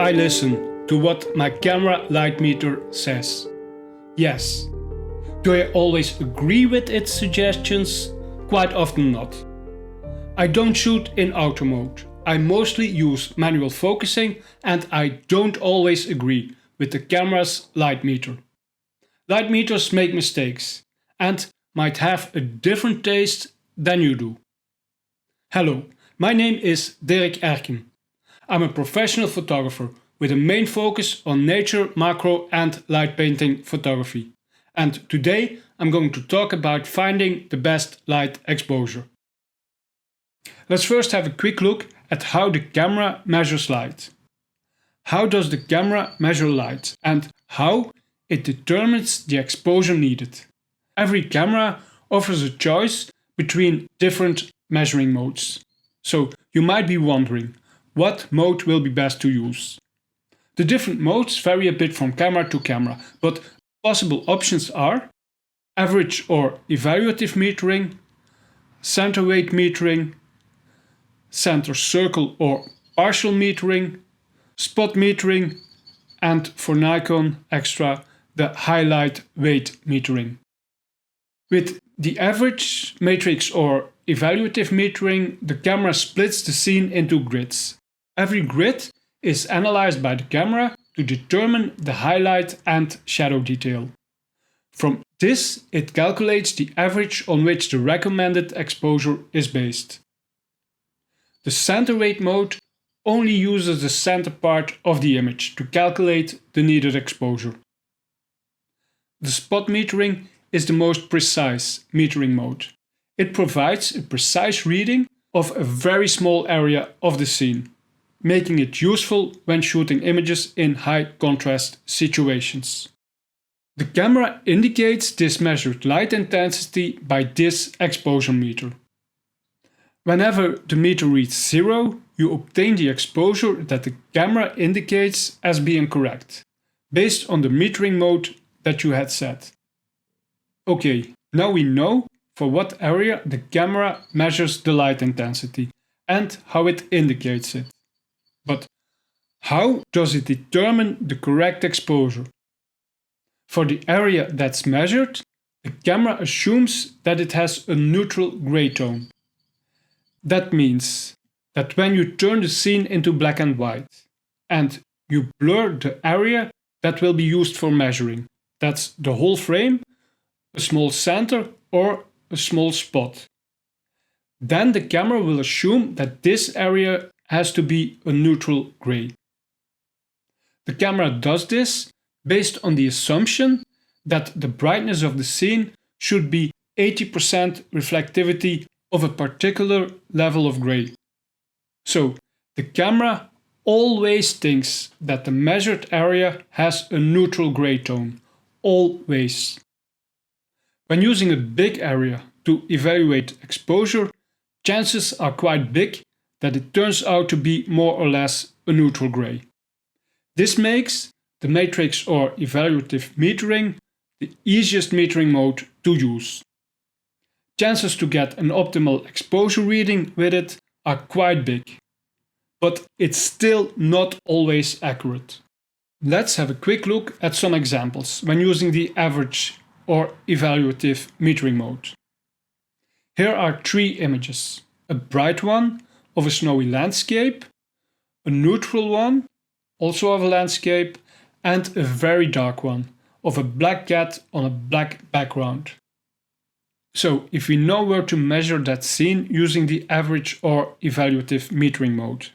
I listen to what my camera light meter says? Yes. Do I always agree with its suggestions? Quite often not. I don't shoot in auto mode. I mostly use manual focusing and I don't always agree with the camera's light meter. Light meters make mistakes and might have a different taste than you do. Hello, my name is Dirk Ercken. I'm a professional photographer with a main focus on nature, macro and light painting photography. And today I'm going to talk about finding the best light exposure. Let's first have a quick look at how the camera measures light. How does the camera measure light and how it determines the exposure needed? Every camera offers a choice between different measuring modes. So you might be wondering, what mode will be best to use? The different modes vary a bit from camera to camera, but possible options are average or evaluative metering, center weight metering, center circle or partial metering, spot metering, and for Nikon extra the highlight weight metering. With the average, matrix or evaluative metering, the camera splits the scene into grids. Every grid is analyzed by the camera to determine the highlight and shadow detail. From this, it calculates the average on which the recommended exposure is based. The center weight mode only uses the center part of the image to calculate the needed exposure. The spot metering is the most precise metering mode. It provides a precise reading of a very small area of the scene, making it useful when shooting images in high contrast situations. The camera indicates this measured light intensity by this exposure meter. Whenever the meter reads 0, you obtain the exposure that the camera indicates as being correct, based on the metering mode that you had set. Okay, now we know for what area the camera measures the light intensity and how it indicates it. But how does it determine the correct exposure? For the area that's measured, the camera assumes that it has a neutral gray tone. That means that when you turn the scene into black and white and you blur the area that will be used for measuring, that's the whole frame, a small center or a small spot, then the camera will assume that this area has to be a neutral gray. The camera does this based on the assumption that the brightness of the scene should be 80% reflectivity of a particular level of gray. So the camera always thinks that the measured area has a neutral gray tone. Always. When using a big area to evaluate exposure, chances are quite big that it turns out to be more or less a neutral gray. This makes the matrix or evaluative metering the easiest metering mode to use. Chances to get an optimal exposure reading with it are quite big, but it's still not always accurate. Let's have a quick look at some examples when using the average or evaluative metering mode. Here are 3 images: a bright one of a snowy landscape, a neutral one, also of a landscape, and a very dark one of a black cat on a black background. So if we know where to measure that scene using the average or evaluative metering mode.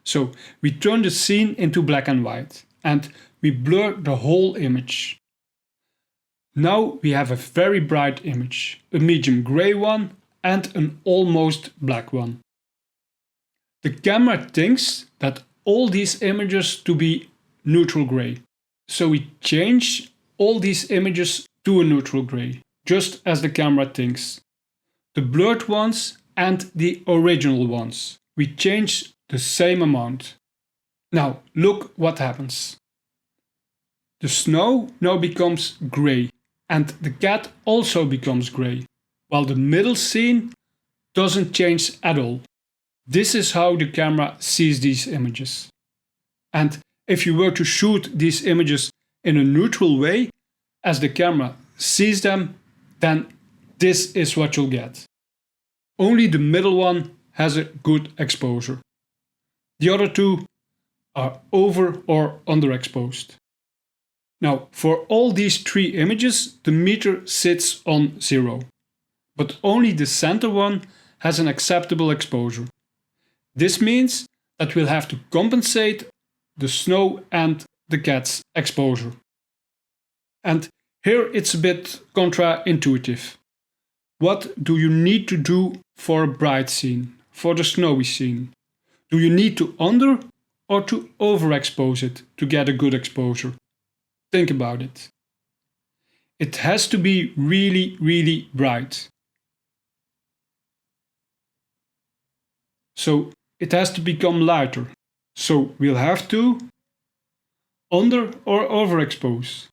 So we turn the scene into black and white and we blur the whole image. Now we have a very bright image, a medium gray one and an almost black one. The camera thinks that all these images to be neutral gray. So we change all these images to a neutral gray, just as the camera thinks. The blurred ones and the original ones, we change the same amount. Now look what happens. The snow now becomes gray and the cat also becomes gray, while the middle scene doesn't change at all. This is how the camera sees these images. And If you were to shoot these images in a neutral way, as the camera sees them, then this is what you'll get. Only the middle one has a good exposure. The other two are over or underexposed. Now, for all these three images, the meter sits on 0, but only the center one has an acceptable exposure. This means that we'll have to compensate the snow and the cat's exposure. And here it's a bit counterintuitive. What do you need to do for a bright scene, for the snowy scene? Do you need to under or to overexpose it to get a good exposure? Think about it. It has to be really, really bright. So it has to become lighter. So we'll have to under or overexpose.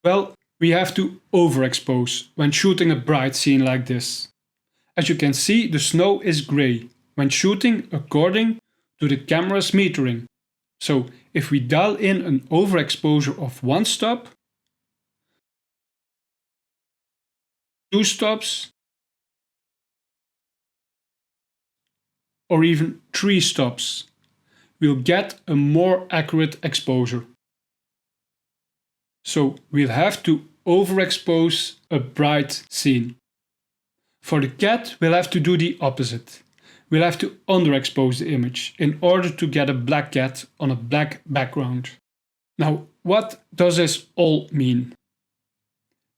Well, we have to overexpose when shooting a bright scene like this. As you can see, the snow is grey when shooting according to the camera's metering. So if we dial in an overexposure of 1 stop, 2 stops, or even 3 stops, we'll get a more accurate exposure. So we'll have to overexpose a bright scene. For the cat, we'll have to do the opposite. We'll have to underexpose the image in order to get a black cat on a black background. Now, what does this all mean?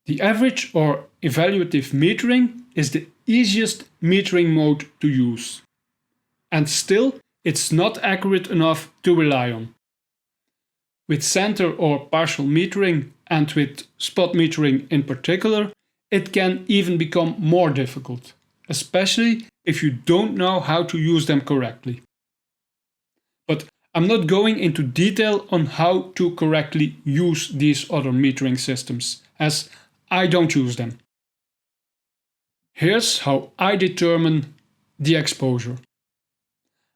The average or evaluative metering is the easiest metering mode to use. And still, it's not accurate enough to rely on. With center or partial metering and with spot metering in particular, it can even become more difficult, especially if you don't know how to use them correctly. But I'm not going into detail on how to correctly use these other metering systems, as I don't use them. Here's how I determine the exposure.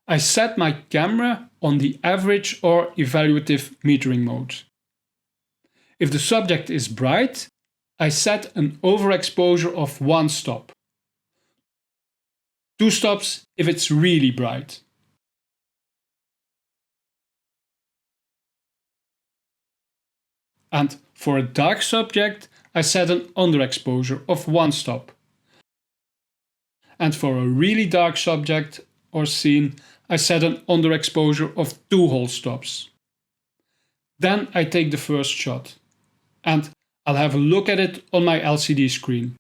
I set my camera on the average or evaluative metering mode. If the subject is bright, I set an overexposure of 1 stop. 2 stops if it's really bright. And for a dark subject, I set an underexposure of 1 stop. And for a really dark subject or scene, I set an underexposure of 2 whole stops. Then I take the first shot, and I'll have a look at it on my LCD screen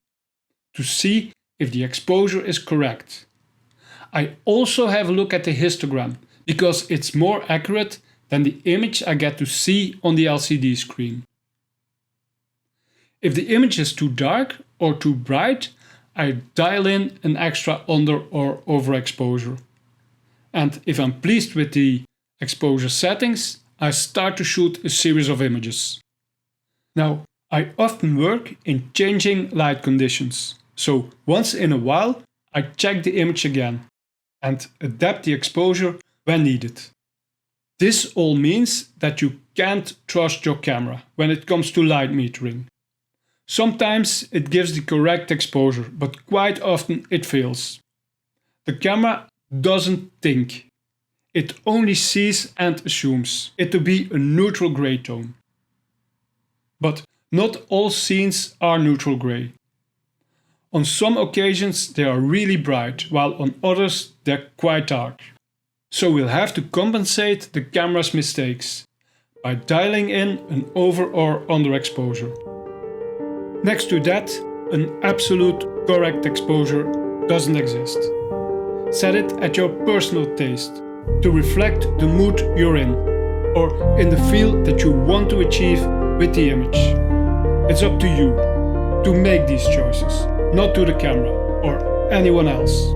to see if the exposure is correct. I also have a look at the histogram because it's more accurate than the image I get to see on the LCD screen. If the image is too dark or too bright, I dial in an extra under or overexposure. And if I'm pleased with the exposure settings, I start to shoot a series of images. Now, I often work in changing light conditions, so once in a while I check the image again and adapt the exposure when needed. This all means that you can't trust your camera when it comes to light metering. Sometimes it gives the correct exposure, but quite often it fails. The camera doesn't think. It only sees and assumes it to be a neutral grey tone. But not all scenes are neutral grey. On some occasions they are really bright, while on others they're quite dark. So we'll have to compensate the camera's mistakes by dialing in an over or underexposure. Next to that, an absolute correct exposure doesn't exist. Set it at your personal taste to reflect the mood you're in, or in the feel that you want to achieve with the image. It's up to you to make these choices, not to the camera or anyone else.